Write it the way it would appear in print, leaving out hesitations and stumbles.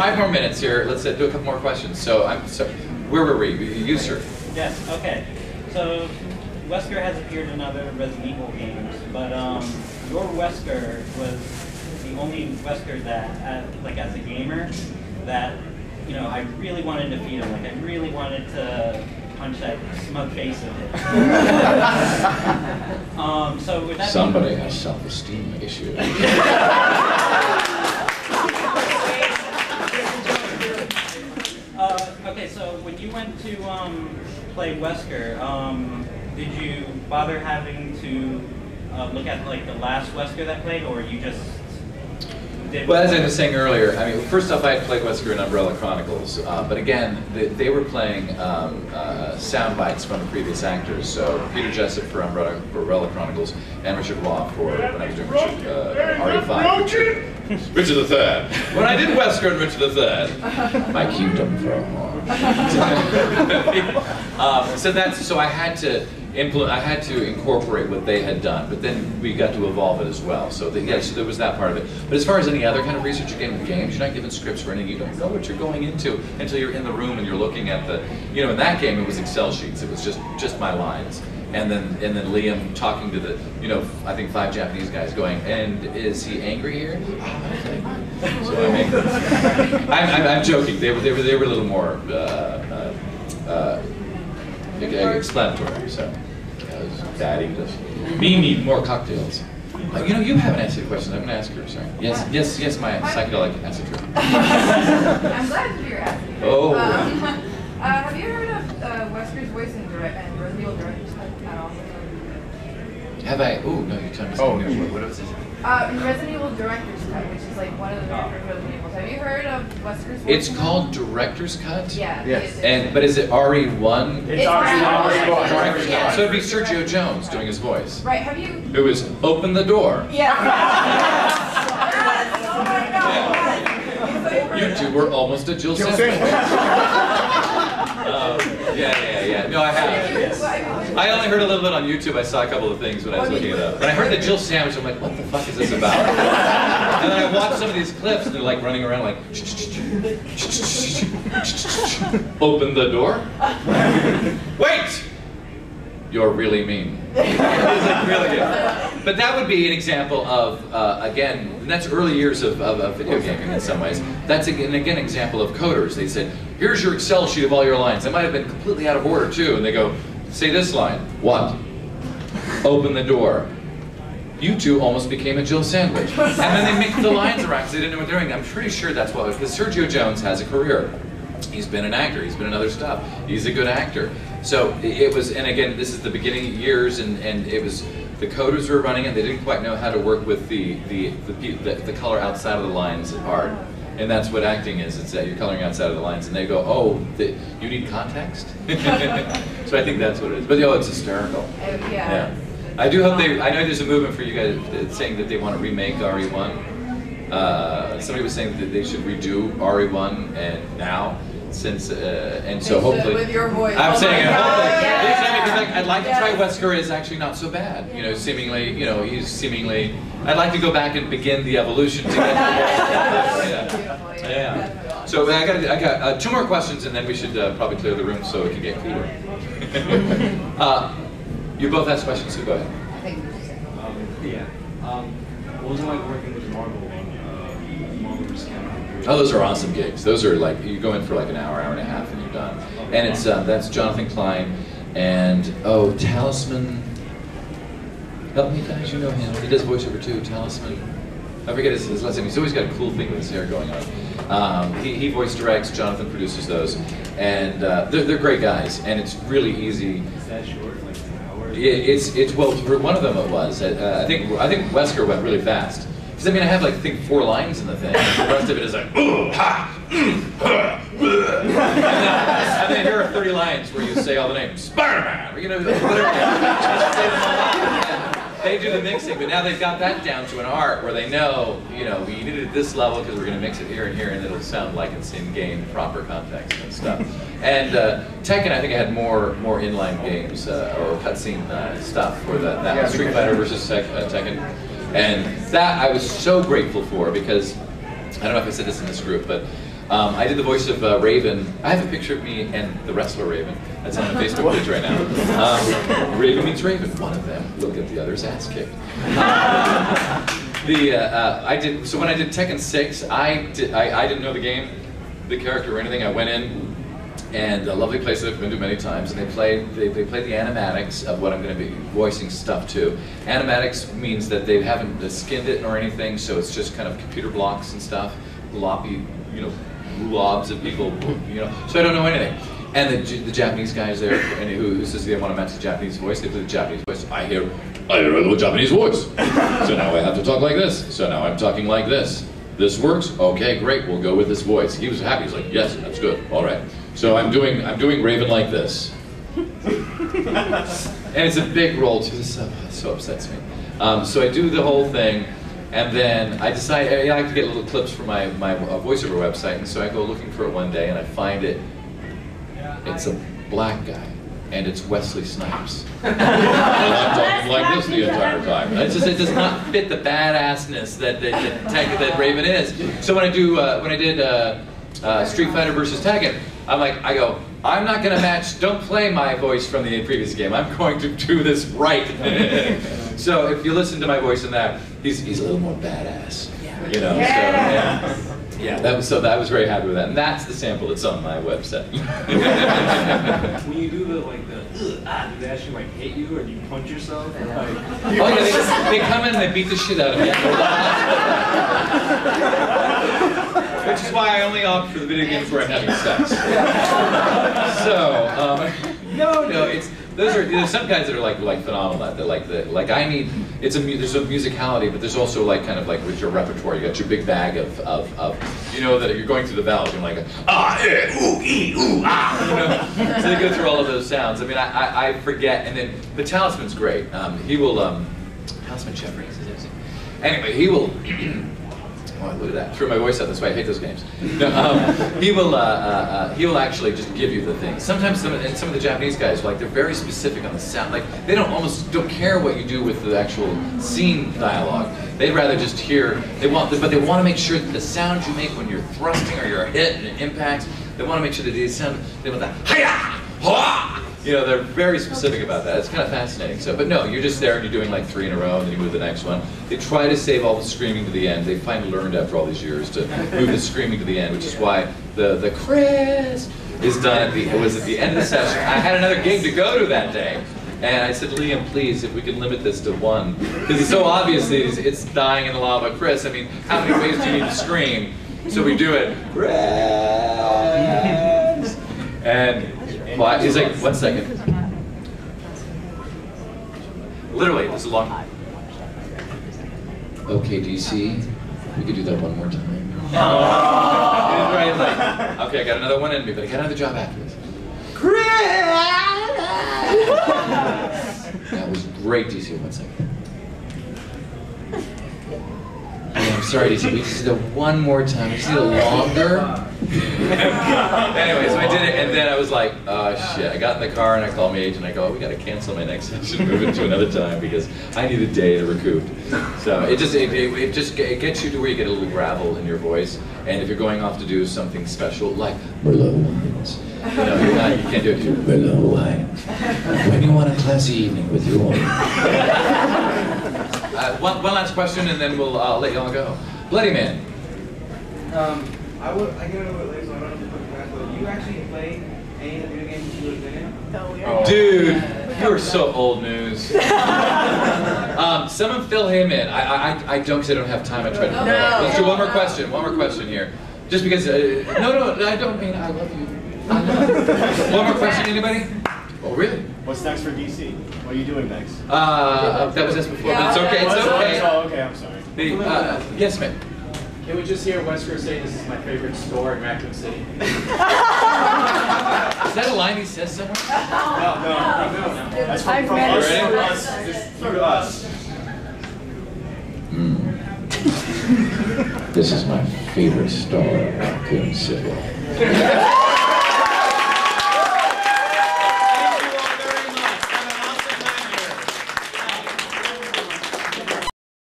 5 more minutes here. Let's do a couple more questions. So, where were we? You, sir. Yes. Okay. So, Wesker has appeared in other Resident Evil games, but your Wesker was the only Wesker that, like as a gamer, that I really wanted to defeat him. Like I really wanted to punch that smug face of his. So with that somebody has self-esteem issues. Okay, so when you went to play Wesker, did you bother having to look at like the last Wesker that played, or you just did? Well, as I was saying earlier, I mean, first off, I had played Wesker in Umbrella Chronicles, but again, they were playing sound bites from the previous actors. So Peter Jessup for Umbrella Chronicles, and Richard Law for when I was doing RE5. Richard the Third. When I did Wesker and Richard the Third, my kingdom for more. So I had to incorporate what they had done, but then we got to evolve it as well. So so there was that part of it. But as far as any other kind of research you get in games, you're not given scripts or anything. You don't know what you're going into until you're in the room and you're looking at the, in that game it was Excel sheets. It was just my lines. And then Liam talking to the, I think 5 Japanese guys going, and is he angry here? So I mean, I'm joking. They were a little more explanatory. So, Daddy does. Me need more cocktails. You haven't answered the question. I'm going to ask her. Sorry. Yes, my psychedelic acid trip. I'm glad to hear your acid trip. Oh. Have you heard of Wesker's voice in Resident Evil Director's Cut at all? Have I? Oh no, you're telling me something new. What was it? In Resident Evil Director's Cut, which is like one of the directors of Resident Evil. Have you heard of Wesker's voice? It's called Director's Cut? Yeah. Yes. But is it RE1? It's RE1. Director's Cut. So it'd be Sergio Jones doing his voice. Right, have you? It was Open the Door. Yeah. You two were almost a Jill Sandwich. Yeah. No, I haven't. Yes. I only heard a little bit on YouTube. I saw a couple of things when I was looking it up. When I heard the Jill Sandwich, I'm like, what the fuck is this about? And then I watched some of these clips, and they're like running around like, open the door. Wait! You're really mean. It's like really good. But that would be an example of, again, and that's early years of video gaming in some ways. That's an example of coders. They said, here's your Excel sheet of all your lines. They might have been completely out of order too, and they go, say this line. What? Open the door. You two almost became a Jill Sandwich. And then they mixed the lines around because they didn't know what they were doing. I'm pretty sure that's what it was, because Sergio Jones has a career. He's been an actor, he's been in other stuff. He's a good actor. So it was, and again, this is the beginning years, and it was, the coders were running it, they didn't quite know how to work with the color outside of the lines part. And that's what acting is, it's that you're coloring outside of the lines, and they go, oh, you need context? So I think that's what it is. But it's hysterical. Yeah. I do hope I know there's a movement for you guys saying that they want to remake RE1. Somebody was saying that they should redo RE1 and now, since and so hopefully with your voice. I'm saying it. Yeah. I'd like to try Wesker is actually not so bad. Seemingly, he's seemingly. I'd like to go back and begin the evolution to get yeah. So I got 2 more questions, and then we should probably clear the room so it can get cooler. You both asked questions, so go ahead. What was it like working with Marvel vs. Capcom? Oh, those are awesome gigs. Those are like, you go in for like an hour and a half, and you're done. And it's that's Jonathan Klein, and Talisman. Help me, guys. You know him. He does voiceover too. Talisman. I forget his last name. He's always got a cool thing with his hair going on. He voice directs. Jonathan produces those, and they're great guys. And it's really easy. Is that short, like an hour? It's well, for one of them it was. I think Wesker went really fast. Because I mean, I have like 4 lines in the thing. And the rest of it is like, ooh, ha, ha, and then here are 30 lines where you say all the names, Spider-Man, whatever. They do the mixing, but now they've got that down to an art where they know, we need it at this level because we're going to mix it here, and it'll sound like it's in game proper context and stuff. And Tekken, I think I had more inline games or cutscene stuff for that Street Fighter versus Tekken, and that I was so grateful for, because I don't know if I said this in this group, but I did the voice of Raven. I have a picture of me and the wrestler Raven. That's on the Facebook page right now. Raven meets Raven. One of them will get the other's ass kicked. So when I did Tekken 6, I didn't know the game, the character or anything. I went in, and a lovely place that I've been to many times, and they played the animatics of what I'm going to be voicing stuff to. Animatics means that they haven't skinned it or anything, so it's just kind of computer blocks and stuff, gloppy, blobs of people, So I don't know anything. And the Japanese guys there, and who says they want to match the Japanese voice, they play the Japanese voice. I hear a little Japanese voice. So now I have to talk like this. So now I'm talking like this. This works? Okay, great. We'll go with this voice. He was happy. He's like, yes, that's good. All right. So I'm doing Raven like this. And it's a big role too. This so upsets me. So I do the whole thing. And then I decide, I like to get little clips for my voiceover website, and so I go looking for it one day, and I find it. It's a black guy, and it's Wesley Snipes. And I'm talking like this the entire time. It does not fit the badassness that Raven is. So when I did Street Fighter versus Tekken, I go, I'm not going to match, don't play my voice from the previous game. I'm going to do this right. So if you listen to my voice in that, he's a little more badass. So I was very happy with that. And that's the sample that's on my website. When you do do they actually hit you, or do you punch yourself? Or, oh yeah, they come in and they beat the shit out of me. Which is why I only opt for the video games where I'm having sex. So, there's some guys that are like phenomenal at that. There's a musicality, but there's also with your repertoire, you got your big bag of that you're going through the vowels. You're like ooh, ee, ooh, ah, So they go through all of those sounds. I mean, I forget, and then the Talisman's great. He will Talisman Jeffrey. Anyway, he will. Oh, look at that! Threw my voice out this way. I hate those games. No, he will actually just give you the thing. Sometimes some of the Japanese guys they're very specific on the sound. They almost don't care what you do with the actual scene dialogue. They'd rather just hear. But they want to make sure that the sound you make when you're thrusting or you're hit and it impacts. They want to make sure that they sound. They want that hi-ya, ha. They're very specific about that. It's kind of fascinating. So, but no, you're just there and you're doing 3 in a row, and then you move to the next one. They try to save all the screaming to the end. They finally learned after all these years to move the screaming to the end, which is why the Chris is done at the end of the session. I had another gig to go to that day, and I said, Liam, please, if we can limit this to 1, because it's so obvious that it's dying in the lava. Chris, I mean, how many ways do you need to scream? So we do it, Chris, and. Well, he's like, 1 second. Literally, this is long. Okay, DC, we could do that one more time. Right, okay, I got another one in me, but I got another job after this. That was great, DC. 1 second. I'm sorry, DC. We just did it one more time. We just did it longer. Anyway, so I did it, and then I was like, oh shit. I got in the car and I called my agent. I go, we got to cancel my next session, move it to another time because I need a day to recoup. So it gets you to where you get a little gravel in your voice, and if you're going off to do something special like Merlot wines, you can't do it here. Merlot wine. When you want a classy evening with your woman. One last question, and then we'll let y'all go. Bloody Man. I get a little bit late, so I don't have to put it back, but you actually play any of the video games you lived in? Oh. Dude, you're so old news. Someone fill him in. I don't, because I don't have time. I tried to. No. Let's do one more question. One more question here. Just because. No, I don't mean I love you. One more question, anybody? Oh, really? What's next for DC? What are you doing next? That was this before, but it's okay. It's okay. Oh, okay. I'm sorry. Yes, ma'am. Can we just hear Weskers say this is my favorite store in Raccoon City? Is that a line he says somewhere? No. That's from us. Through us. This is my favorite store in Raccoon City.